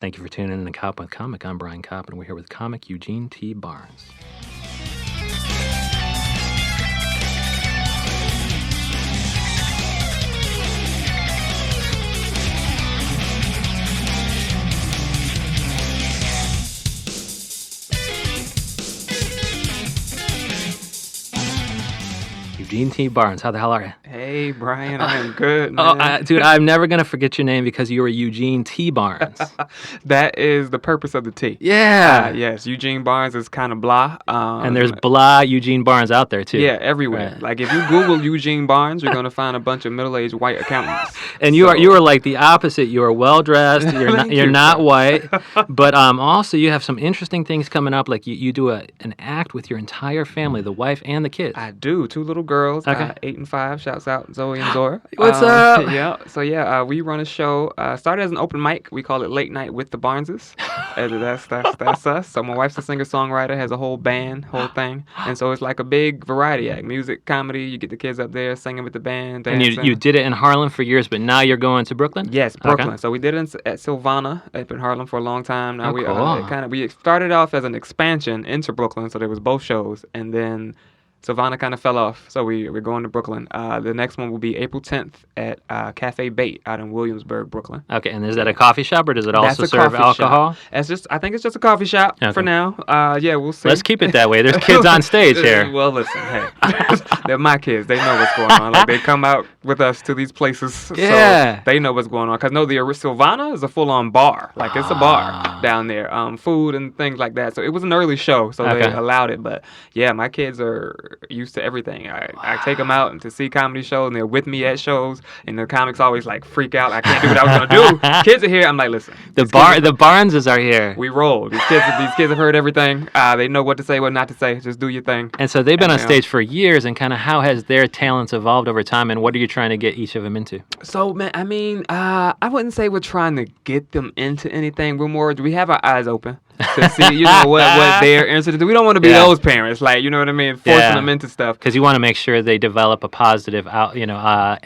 Thank you for tuning in to Koppen with Comic. I'm Brian Koppen, and we're here with comic Eugene T. Barnes. Eugene T. Barnes, how the hell are you? Hey, Brian, I am good, man. Dude, I'm never going to forget your name because you were Eugene T. Barnes. That is the purpose of the T. Yeah. Yes, Eugene Barnes is kind of blah. And there's blah Eugene Barnes out there, too. Yeah, everywhere. Right. Like, if you Google Eugene Barnes, you're going to find a bunch of middle-aged white accountants. And you are like the opposite. You are well-dressed. You're not white. But also, you have some interesting things coming up. Like, you do an act with your entire family, the wife and the kids. I do. 2 little girls, Okay. 8 and 5. Shouts out Zoe and Zora. What's up? Yeah. So we run a show. Started as an open mic. We call it Late Night with the Barneses. That's us. So my wife's a singer-songwriter, has a whole band, whole thing. And so it's like a big variety act. Music, comedy. You get the kids up there singing with the band, dancing. And you did it in Harlem for years, but now you're going to Brooklyn? Yes, Brooklyn. Okay. So we did it at Sylvana up in Harlem for a long time. Now Cool. we started off as an expansion into Brooklyn, so there was both shows, and then Savannah kind of fell off, so we're going to Brooklyn. The next one will be April 10th at Cafe Bait out in Williamsburg, Brooklyn. Okay, and is that a coffee shop, or does it also That's a serve coffee alcohol? Shop. I think it's just a coffee shop for now. Yeah, we'll see. Let's keep it that way. There's kids on stage here. Well, listen, hey, they're my kids. They know what's going on. Like, they come out with us to these places, Yeah. so they know what's going on. Because no, the Sylvana is a full-on bar. Like, it's a bar down there, food and things like that. So it was an early show, so they allowed it. But yeah, my kids are used to everything. I take them out and to see comedy shows, and they're with me at shows, and the comics always like freak out. I can't do what I was gonna do. Kids are here. I'm like, listen. The Barneses are here. We roll. These kids have heard everything. They know what to say, what not to say. Just do your thing. And so they've been on stage for years, and kind of how has their talents evolved over time, and what are you trying to get each of them into? So, man, I mean, I wouldn't say we're trying to get them into anything. We have our eyes open to see, what they're interested in. We don't want to be those parents, like, you know what I mean, forcing them into stuff. Because you want to make sure they develop a positive outlook,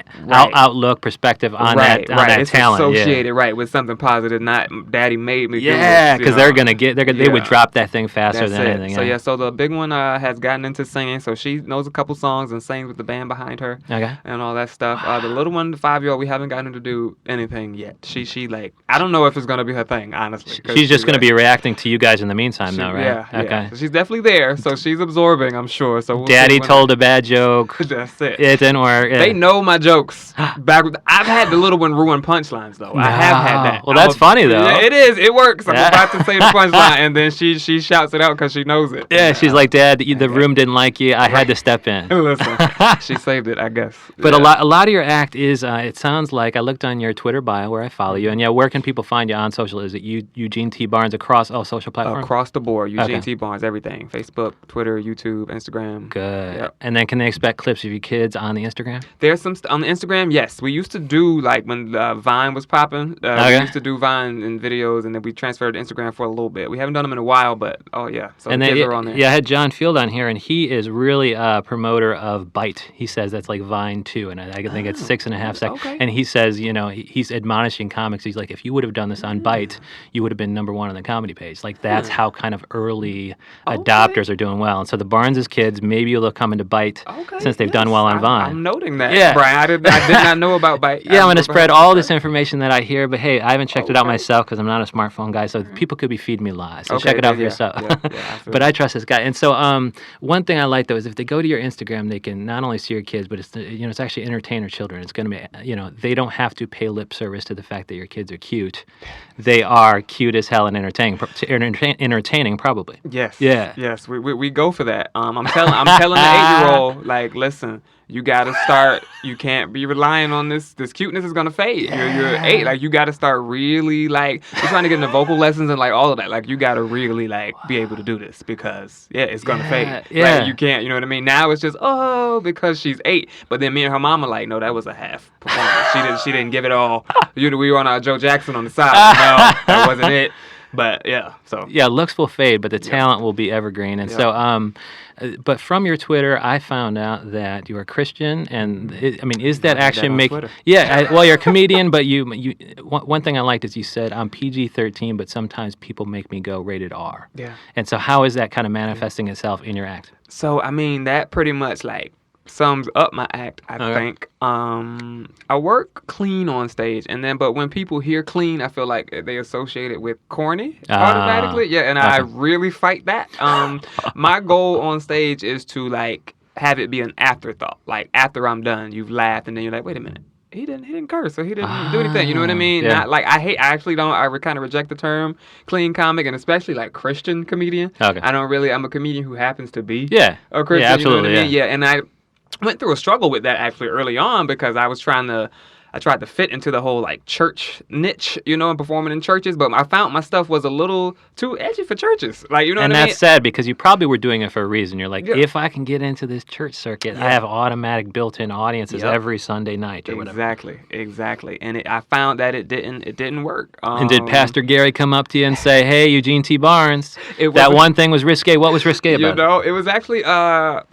perspective on that It's talent. associated with something positive, not Daddy made me. Yeah, because they're gonna they would drop that thing faster than anything. So so the big one has gotten into singing, so she knows a couple songs and sings with the band behind her. Okay. And all that stuff. The little one, the 5-year-old, we haven't gotten her to do anything yet. She like, I don't know if it's gonna be her thing, honestly. She's just gonna be reacting to you guys in the meantime, though, right? Yeah. Okay. So she's definitely there, so she's absorbing, I'm sure. So we'll Daddy told a bad joke. That's it. It didn't work. They know my jokes. I've had the little one ruin punchlines, though. I have had that. Well, that's funny, though. Yeah, it is. It works. I'm about to say the punchline, and then she shouts it out because she knows it. Yeah, she's like, Dad, the room didn't like you. I had to step in. Listen, she saved it, I guess. But a lot of your act is, it sounds like, I looked on your Twitter bio where I follow you, and where can people find you on social? Is it Eugene T. Barnes across all social platforms? Across the board. Eugene T. Barnes, everything. Facebook, Twitter, YouTube, Instagram. Good. Yep. And then can they expect clips of your kids on the Instagram? There's some on the Instagram, yes. We used to do, like, when Vine was popping, we used to do Vine and videos, and then we transferred to Instagram for a little bit. We haven't done them in a while, but, so and the then, kids are on there. Yeah, I had John Field on here, and he is really a promoter of Bite. He says that's like Vine 2, and I think it's 6.5 seconds. Okay. And he says, he's admonishing comics. He's like, if you would have done this on Bite, you would have been number 1 on the comedy page. Like, that's how kind of early adopters are doing well. And so the Barnes' kids, maybe you'll come into Bite since they've done well on Vine. I'm noting that, Yeah. Brian. I did not know about Bite. Yeah, I'm going to spread all this information that I hear, but hey, I haven't checked it out myself because I'm not a smartphone guy, so people could be feeding me lies. So check it out for yourself. But I trust this guy. And so one thing I like, though, is if they go to your Instagram, they can not only see your kids, but it's actually entertainer children. It's going to be, they don't have to pay lip service to the fact that your kids are cute. They are cute as hell and entertaining probably. Yes. Yeah. Yes. We go for that. I'm telling the 8-year-old, like, listen, you gotta start. You can't be relying on this. This cuteness is gonna fade. You're 8. Like, you gotta start really, like, you're trying to get into vocal lessons and like all of that. Like, you gotta really, like, be able to do this because it's gonna fade. Yeah. Like, you can't. You know what I mean? Now it's just because she's 8. But then me and her mama like, no, that was a half performance. She didn't give it all. We were on our Joe Jackson on the side. No, that wasn't it. But yeah, so yeah, looks will fade, but the talent will be evergreen. And so, but from your Twitter, I found out that you're a Christian, and is that actually Twitter. Yeah, well, you're a comedian, but one thing I liked is you said I'm PG-13, but sometimes people make me go rated R. Yeah. And so, how is that kind of manifesting itself in your act? So that pretty much like sums up my act, I think. I work clean on stage, but when people hear clean, I feel like they associate it with corny automatically. Yeah, and I really fight that. My goal on stage is to like have it be an afterthought. Like after I'm done, you've laughed, and then you're like, wait a minute. He didn't curse, so he didn't do anything. You know what I mean? Yeah. Not like I kind of reject the term clean comic, and especially like Christian comedian. Okay. I'm a comedian who happens to be a Christian. Yeah, absolutely. You know what I mean? Yeah, and I went through a struggle with that actually early on because I tried to fit into the whole like church niche, and performing in churches, but I found my stuff was a little too edgy for churches. Like, you know what I mean? And that's sad because you probably were doing it for a reason. You're like, if I can get into this church circuit, I have automatic built-in audiences every Sunday night or whatever. Exactly. And I found that it didn't work. And did Pastor Gary come up to you and say, hey, Eugene T. Barnes, that one thing was risque. What was risque about it? It was actually, let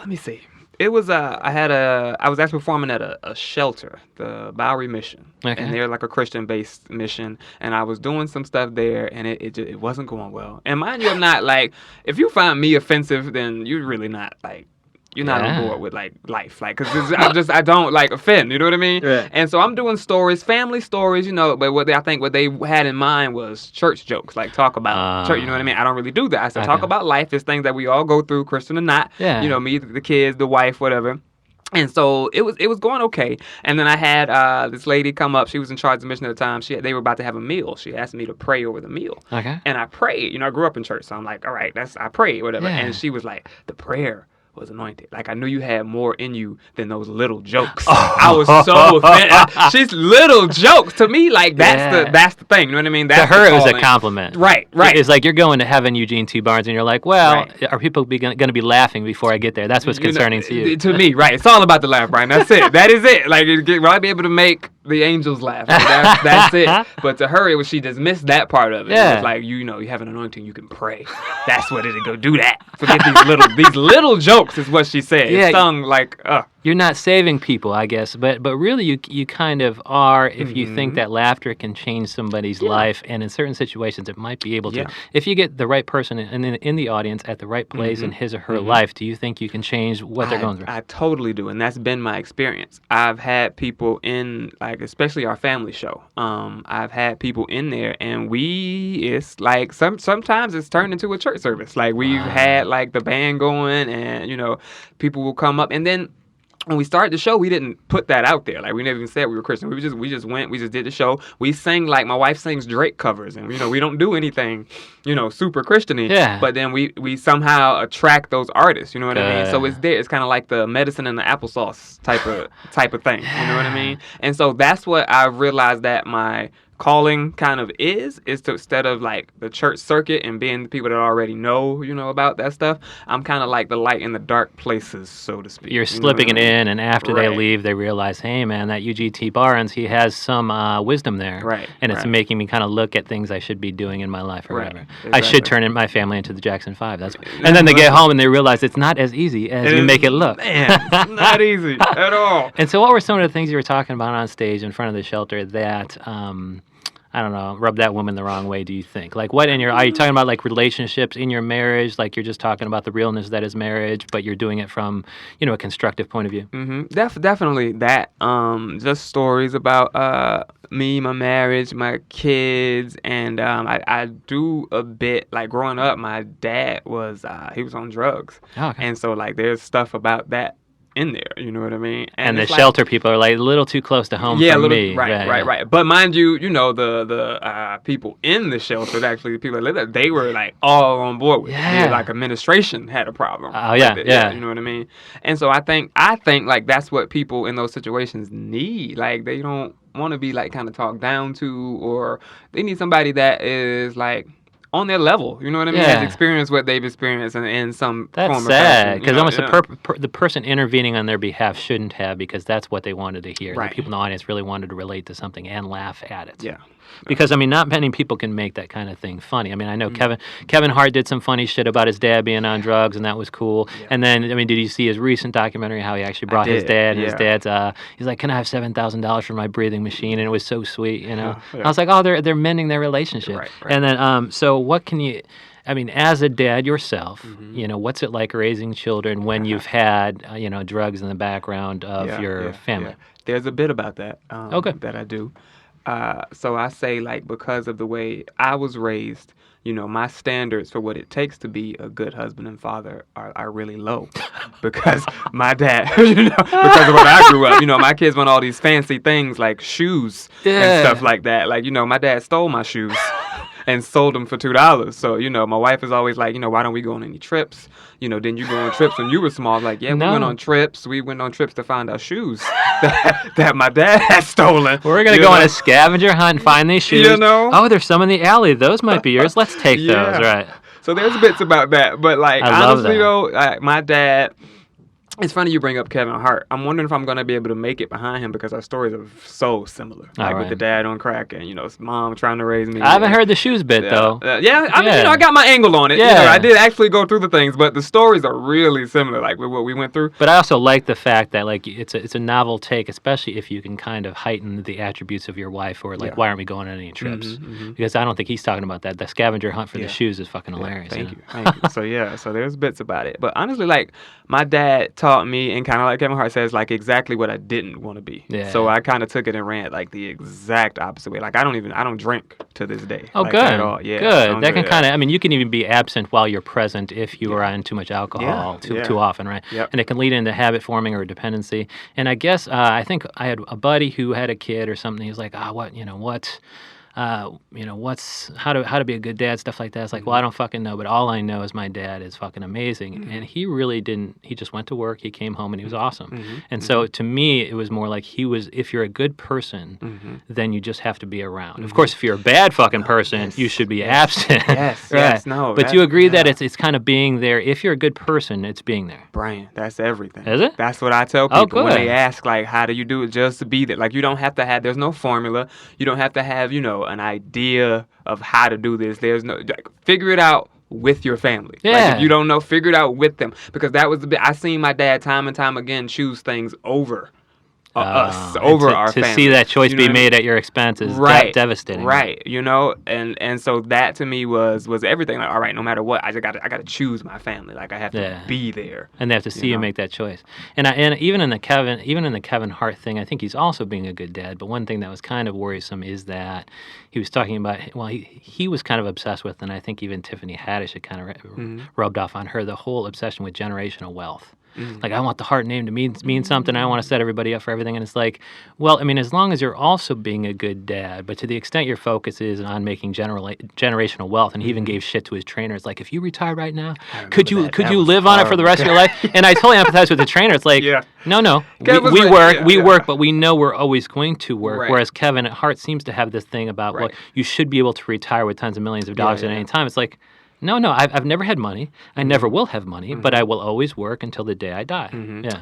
me see. It was I was actually performing at a shelter, the Bowery Mission, and they're like a Christian-based mission, and I was doing some stuff there, and it wasn't going well. And mind you, I'm not like, if you find me offensive, then you're really not like. You're not on board with like life, like, because I don't like offend, you know what I mean? Right. And so I'm doing stories, family stories, but what they had in mind was church jokes, like talk about church, you know what I mean? I don't really do that. I said talk about life, it's things that we all go through, Christian or not, me, the kids, the wife, whatever. And so it was going okay. And then I had this lady come up. She was in charge of the mission at the time. They were about to have a meal. She asked me to pray over the meal. Okay. And I prayed. I grew up in church, so I'm like, all right, I prayed, whatever. Yeah. And she was like, the prayer was anointed. Like, I knew you had more in you than those little jokes. I was so offended. She's little jokes. To me, like, that's the thing. You know what I mean? That's to her, it was a compliment. Right. It's like you're going to heaven, Eugene T. Barnes, and you're like, well, are people going to be laughing before I get there? That's what's concerning to you. To me, right. It's all about the laugh, Brian. That's it. That is it. Like, I'll be able to make the angels laugh. Like, that's it. But to her, she dismissed that part of it. Yeah. It was like, you have an anointing, you can pray. That's what it'll go do that. Forget these little jokes is what she said. It stung like, You're not saving people, I guess, but really you kind of are if you think that laughter can change somebody's life, and in certain situations it might be able to. If you get the right person in the audience at the right place in his or her life, do you think you can change what they're going through? I totally do, and that's been my experience. I've had people in, like, especially our family show. I've had people in there, and it's like sometimes it's turned into a church service. Like, we've had like the band going, and people will come up, and then when we started the show, we didn't put that out there. Like, we never even said we were Christian. We just went. We just did the show. We sang, like, my wife sings Drake covers, and we don't do anything, super Christian-y. Yeah. But then we somehow attract those artists. You know what I mean? So it's there. It's kind of like the medicine and the applesauce type of thing. You know what I mean? And so that's what I've realized that my calling kind of is to, instead of like the church circuit and being the people that already know about that stuff, I'm kind of like the light in the dark places, so to speak. You're slipping it in, and after they leave, they realize, hey man, that Eugene T. Barnes, he has some wisdom there, and it's making me kind of look at things I should be doing in my life or whatever. Exactly. I should turn my family into the Jackson 5. And then they get home and they realize it's not as easy as you make it look. Man, it's not easy at all. And so what were some of the things you were talking about on stage in front of the shelter that I don't know, rub that woman the wrong way, do you think? Like, are you talking about, like, relationships in your marriage? Like, you're just talking about the realness that is marriage, but you're doing it from, a constructive point of view? Mm-hmm. Definitely that. Just stories about me, my marriage, my kids, and I do a bit, like, growing up, my dad he was on drugs. Oh, okay. And so, like, there's stuff about that in there, you know what I mean? And the shelter people are like a little too close to home for me. Right. But mind you, the people in the shelter, actually the people that live there, they were like all on board with it. Like, administration had a problem. Oh yeah. You know what I mean? And so I think like that's what people in those situations need. Like, they don't want to be like kind of talked down to, or they need somebody that is like on their level, you know what I mean? Has experienced what they've experienced in some form of fashion. That's sad, because almost the person intervening on their behalf shouldn't have, because that's what they wanted to hear. Right. The people in the audience really wanted to relate to something and laugh at it. Yeah. Because I mean, not many people can make that kind of thing funny. I mean, I know Kevin Hart did some funny shit about his dad being on drugs, and that was cool. Yeah. And then, I mean, did you see his recent documentary how he actually brought his dad? And his dad's, he's like, "Can I have $7,000 for my breathing machine?" And it was so sweet, you know. Yeah. I was like, "Oh, they're mending their relationship." Right. And then, so what can you? I mean, as a dad yourself, you know, what's it like raising children when you've had, you know, drugs in the background of your family? Yeah. There's a bit about that that I do. So I say, like, because of the way I was raised, you know, my standards for what it takes to be a good husband and father are really low. Because my dad, you know, because of what I grew up, you know, my kids want all these fancy things like shoes and stuff like that. Like, you know, my dad stole my shoes. And sold them for $2. So, you know, my wife is always like, you know, why don't we go on any trips? You know, didn't you go on trips when you were small? Like, yeah, we went on trips. We went on trips to find our shoes that my dad had stolen. We're going to go on a scavenger hunt and find these shoes. You know? Oh, there's some in the alley. Those might be yours. Let's take those, right? So there's bits about that. But, like, honestly, though, my dad... It's funny you bring up Kevin Hart. I'm wondering if I'm going to be able to make it behind him because our stories are so similar. Like with the dad on crack and, you know, his mom trying to raise me. I haven't heard the shoes bit, though. I mean, you know, I got my angle on it. Yeah. You know, I did actually go through the things, but the stories are really similar, like with what we went through. But I also like the fact that, like, it's a novel take, especially if you can kind of heighten the attributes of your wife or, like, why aren't we going on any trips? Because I don't think he's talking about that. The scavenger hunt for the shoes is fucking hilarious. Thank you. So there's bits about it. But honestly, like, my dad taught me, and kind of like Kevin Hart says, like, exactly what I didn't want to be. Yeah. So I kind of took it and ran it like the exact opposite way. Like, I don't drink to this day. Oh, like, good. At all. Yeah, good. That can kind of, I mean, you can even be absent while you're present if you are on too much alcohol too often, right? Yep. And it can lead into habit forming or dependency. And I guess, I think I had a buddy who had a kid or something. He was like, how to be a good dad, stuff like that. It's like, well, I don't fucking know, but all I know is my dad is fucking amazing. And he really didn't, he just went to work, he came home, and he was awesome. And so to me, it was more like if you're a good person, then you just have to be around. Of course, if you're a bad fucking person, you should be absent. Yes, no. But you agree that it's kind of being there. If you're a good person, it's being there. Brian, that's everything. Is it? That's what I tell people when they ask, like, how do you do it? Just to be there. Like, you don't have to have, there's no formula. You don't have to have, you know, an idea of how to do this. There's no, like, figure it out with your family. Yeah. Like, if you don't know, figure it out with them. Because that was the bit, I seen my dad time and time again choose things over us, over our family. To see that choice be made at your expense is devastating. Right, you know, and so that to me was everything. Like, all right, no matter what, I got to choose my family. Like, I have to be there, and they have to see you make that choice. And even in the Kevin Hart thing, I think he's also being a good dad. But one thing that was kind of worrisome is that he was talking about, well, he was kind of obsessed with, and I think even Tiffany Haddish had kind of rubbed off on her, the whole obsession with generational wealth. Like, I want the Hart name to mean something. I want to set everybody up for everything. And it's like, well, I mean, as long as you're also being a good dad, but to the extent your focus is on making generational wealth, and he even gave shit to his trainer. It's like, if you retire right now, could you live on it for the rest of your life? And I totally empathize with the trainer. It's like, no, we work, but we know we're always going to work. Right. Whereas Kevin Hart seems to have this thing about, well, you should be able to retire with tons of millions of dollars at any time. It's like, no, I've never had money. I never will have money, but I will always work until the day I die. Yeah.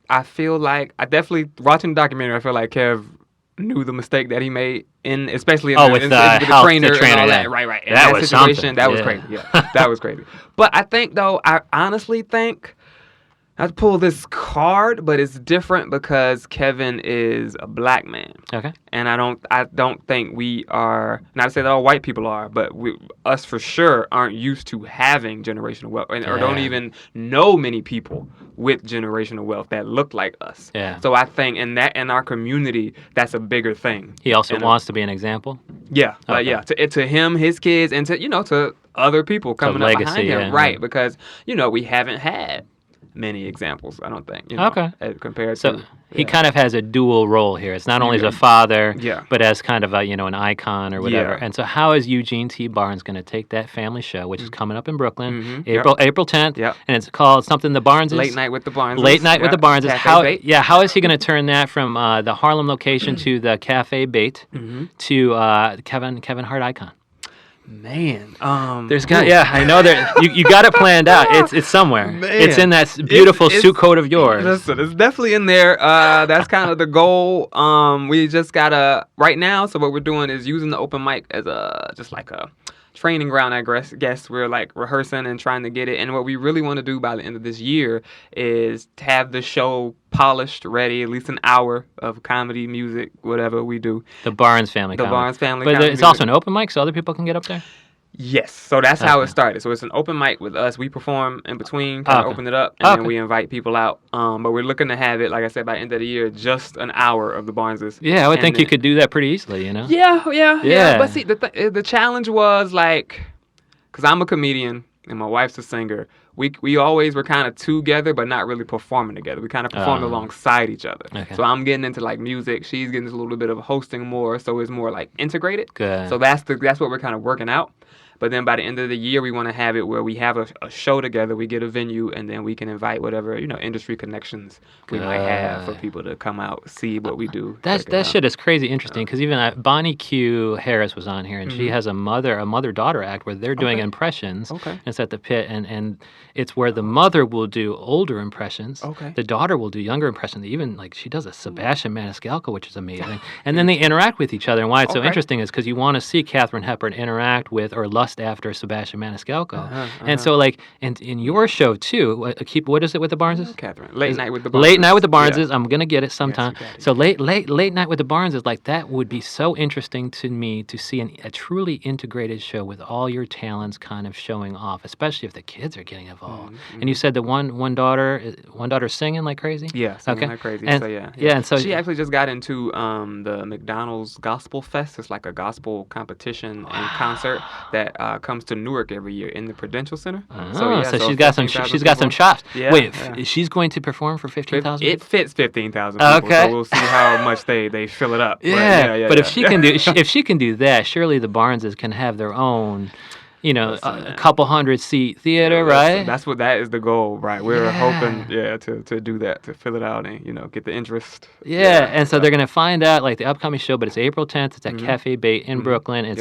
I feel like, I definitely, watching the documentary, I feel like Kev knew the mistake that he made, especially with the trainer and all that. Right. In that was situation, something. That was crazy. Yeah, that was crazy. But I think, though, I honestly think, I'd pull this card, but it's different because Kevin is a black man. Okay. And I don't think we are, not to say that all white people are, but us for sure aren't used to having generational wealth, or don't even know many people with generational wealth that look like us. Yeah. So I think in our community, that's a bigger thing. He also wants to be an example? Yeah. To him, his kids, and to other people coming up behind him. Right. Because, we haven't had many examples, I don't think. Compared to... He kind of has a dual role here. It's not only as a father, but as kind of an icon or whatever. And so how is Eugene T. Barnes going to take that family show, which is coming up in Brooklyn, April 10th, and it's called something the Barneses? Late Night with the Barneses. Late Night with the Barneses. How is he going to turn that from the Harlem location to the Cafe Bait to Kevin Hart icon? Man, I know that you got it planned out. It's somewhere. Man. It's in that beautiful suit coat of yours. Listen, it's definitely in there. That's kind of the goal. We just gotta right now. So what we're doing is using the open mic as just like a training ground, I guess. We're like rehearsing and trying to get it. And what we really want to do by the end of this year is to have the show polished, ready, at least an hour of comedy, music, whatever we do. The Barnes family. The Barnes family. But it's also an open mic, so other people can get up there? Yes. So that's how it started. So it's an open mic with us. We perform in between, kind of open it up, and then we invite people out. But we're looking to have it, like I said, by the end of the year, just an hour of the Barneses. Yeah, I would think you could do that pretty easily, you know? Yeah. But see, the challenge was like, because I'm a comedian and my wife's a singer, we always were kind of together, but not really performing together. We kind of performed alongside each other. Okay. So I'm getting into like music. She's getting into a little bit of hosting more. So it's more like integrated. Good. So that's what we're kind of working out. But then by the end of the year, we want to have it where we have a show together. We get a venue, and then we can invite whatever industry connections we might have for people to come out, see what we do. That shit is crazy interesting because even Bonnie Q Harris was on here, and she has a mother-daughter act where they're doing impressions. Okay. And it's at the Pit, and it's where the mother will do older impressions. Okay. The daughter will do younger impressions. Even like she does a Sebastian Maniscalco, which is amazing. And then they interact with each other. And why it's so interesting is because you want to see Katharine Hepburn interact with or lust after Sebastian Maniscalco. And so like and in your show too, what is it with the Barneses? Katharine. Late Night with the Barneses. Late Night with the Barneses. Yeah. I'm gonna get it sometime. Yes, so late Night with the Barneses, like that would be so interesting to me to see a truly integrated show with all your talents kind of showing off, especially if the kids are getting involved. And you said that one daughter's singing like crazy? Yeah, singing like crazy. And, so yeah. And so she actually just got into the McDonald's Gospel Fest. It's like a gospel competition and concert that comes to Newark every year in the Prudential Center. So she's got some chops. Yeah, Wait, she's going to perform for 15,000? It fits 15,000 people. Okay. So we'll see how much they fill it up. But if she can do that, surely the Barneses can have their own a couple hundred seat theater, right? That is the goal, right? We're hoping, to do that, to fill it out and, get the interest. And so they're going to find out, like, the upcoming show, but it's April 10th. It's at Cafe Bait in Brooklyn. It's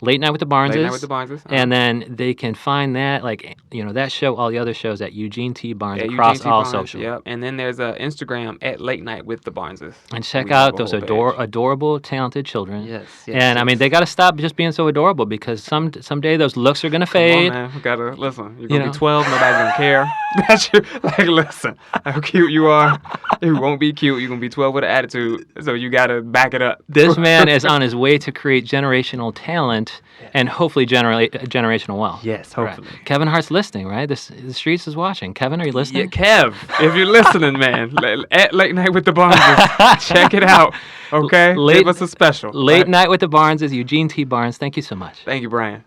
Late Night with the Barneses. Late Night with the Barneses. And then they can find that, like, that show, all the other shows at Eugene T. Barnes across all social. Yep. And then there's an Instagram at Late Night with the Barneses. And check out those adorable, talented children. Yes. And, I mean, they got to stop just being so adorable because someday those looks are gonna fade. Come on, man. We gotta listen. You're gonna be 12. Nobody's gonna care. That's your, like, listen. How cute you are. You won't be cute. You're gonna be 12 with an attitude. So you gotta back it up. This man is on his way to create generational talent and hopefully generational wealth. Yes, hopefully. Right. Kevin Hart's listening, right? The streets is watching. Kevin, are you listening? Yeah, Kev, if you're listening, man, at Late Night with the Barneses, check it out. Okay, give us a special. Late Night with the Barneses, Eugene T. Barnes. Thank you so much. Thank you, Brian.